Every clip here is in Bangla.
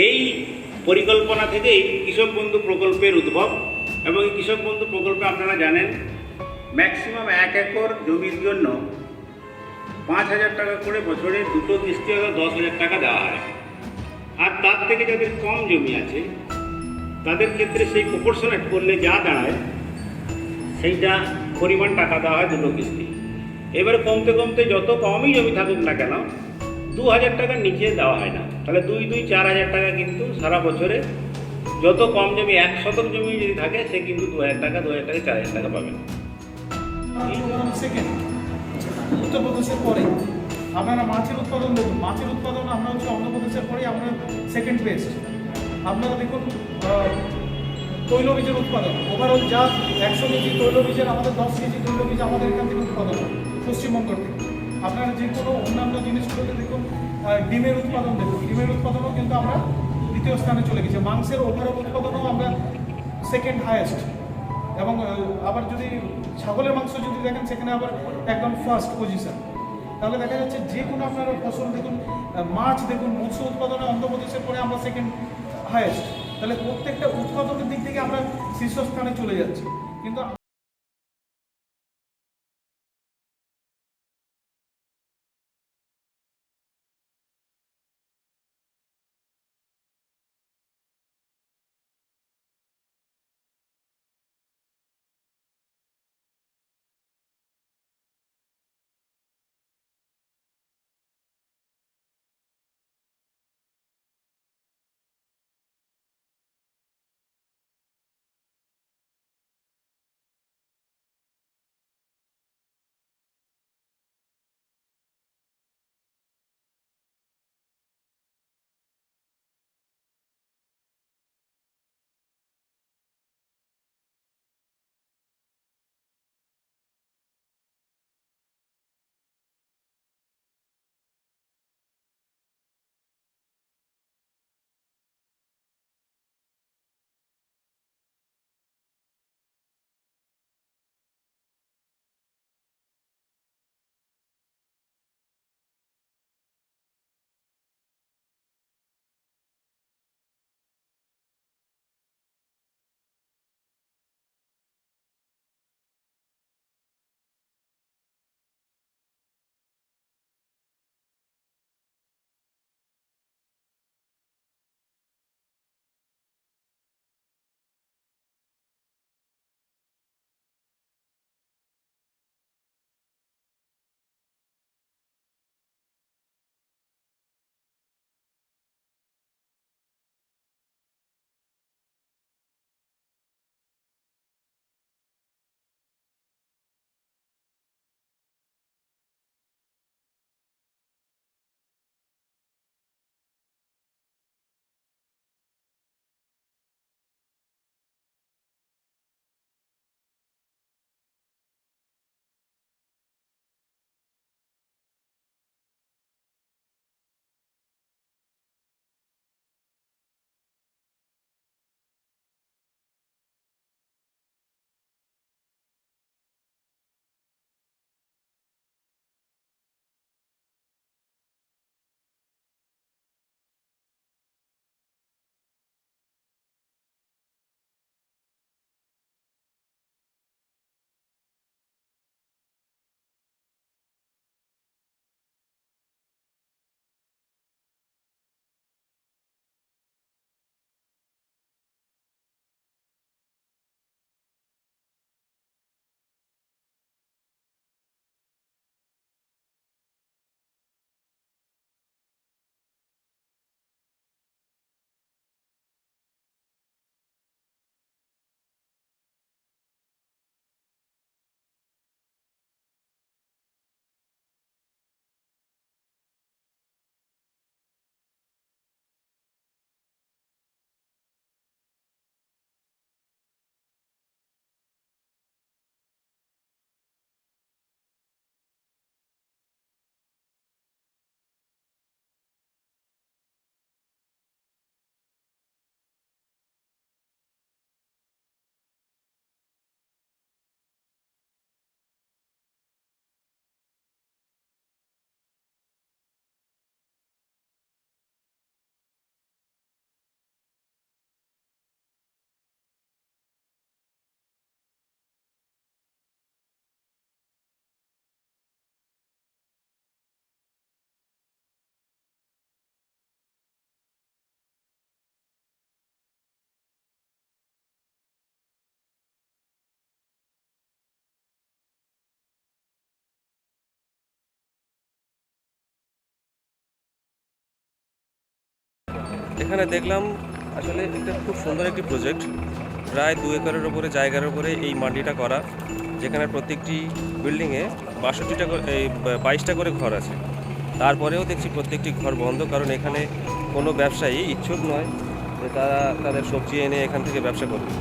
এই পরিকল্পনা থেকেই কৃষক বন্ধু প্রকল্পের উদ্ভব। এবং এই কৃষক বন্ধু প্রকল্পে আপনারা জানেন ম্যাক্সিমাম 1 একর জমির জন্য 5,000 টাকা করে বছরে দুটো কিস্তি হলে 10,000 টাকা দেওয়া হয়। আর তার থেকে যাদের কম জমি আছে তাদের ক্ষেত্রে সেই প্রপোর্শনেট করলে যা দাঁড়ায় সেইটা পরিমাণ টাকা দেওয়া হয় দুটো কিস্তি। এবারে কমতে কমতে যত কমই জমি থাকুক না কেন 2,000 টাকার নিচে দেওয়া হয় না। তাহলে 4,000 টাকা কিন্তু সারা বছরে যত কম জমি 1 শতক জমি যদি থাকে সে কিন্তু 2,000 টাকা 4,000 টাকা পাবে না। সেকেন্ড উত্তরপ্রদেশের পরে আপনারা মাছের উৎপাদন দেখুন, মাছের উৎপাদন আমরা হচ্ছে অন্ধ্রপ্রদেশের পরেই আমরা সেকেন্ড বেস্ট। আপনারা দেখুন তৈলবীজের উৎপাদন ওভারঅল যা 100 কেজি তৈলবীজের আমাদের 10 কেজি তৈলবীজ আমাদের এখান থেকে উৎপাদন হয় পশ্চিমবঙ্গ থেকে। আপনারা যে কোনো অন্যান্য জিনিসগুলোকে দেখুন, ডিমের উৎপাদন দেখুন, ডিমের উৎপাদনও কিন্তু আমরা দ্বিতীয় স্থানে চলে গেছি। মাংসের ওভারঅল উৎপাদনও আমরা সেকেন্ড হায়েস্ট। এবং আবার যদি ছাগলের মাংস যদি দেখেন সেখানে আবার একদম ফার্স্ট পজিশন। তাহলে দেখা যাচ্ছে যে কোনো আপনারা ফসল দেখুন, মাছ দেখুন, মৎস্য উৎপাদনে অন্ধ্রপ্রদেশের পরে আমরা সেকেন্ড হায়েস্ট। তাহলে প্রত্যেকটা উৎপাদনের দিক থেকে আমরা শীর্ষস্থানে চলে যাচ্ছি। কিন্তু এখানে দেখলাম আসলে একটা খুব সুন্দর একটি প্রজেক্ট, প্রায় 2 একরের উপরে জায়গার উপরে এই মান্ডিটা করা, যেখানে প্রত্যেকটি বিল্ডিংয়ে 62টা করে 22টা করে ঘর আছে। তারপরেও দেখছি প্রত্যেকটি ঘর বন্ধ, কারণ এখানে কোনো ব্যবসায়ী ইচ্ছুক নয় যে তারা তাদের সবজি এনে এখান থেকে ব্যবসা করবে।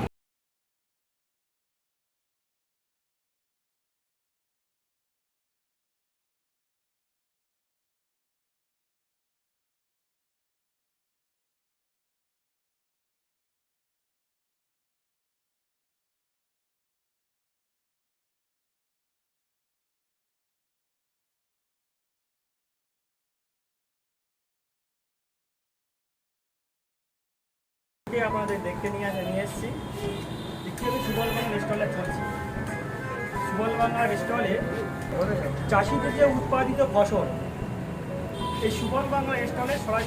আপনাদের দেখতে নিয়ে এসেছি। দ্বিতীয়ত সুবল বাংলা স্টলে চলছে। সুবল বাংলার স্টলে চাষিদের যে উৎপাদিত ফসল, এই সুবল বাংলা স্টলে সরাসরি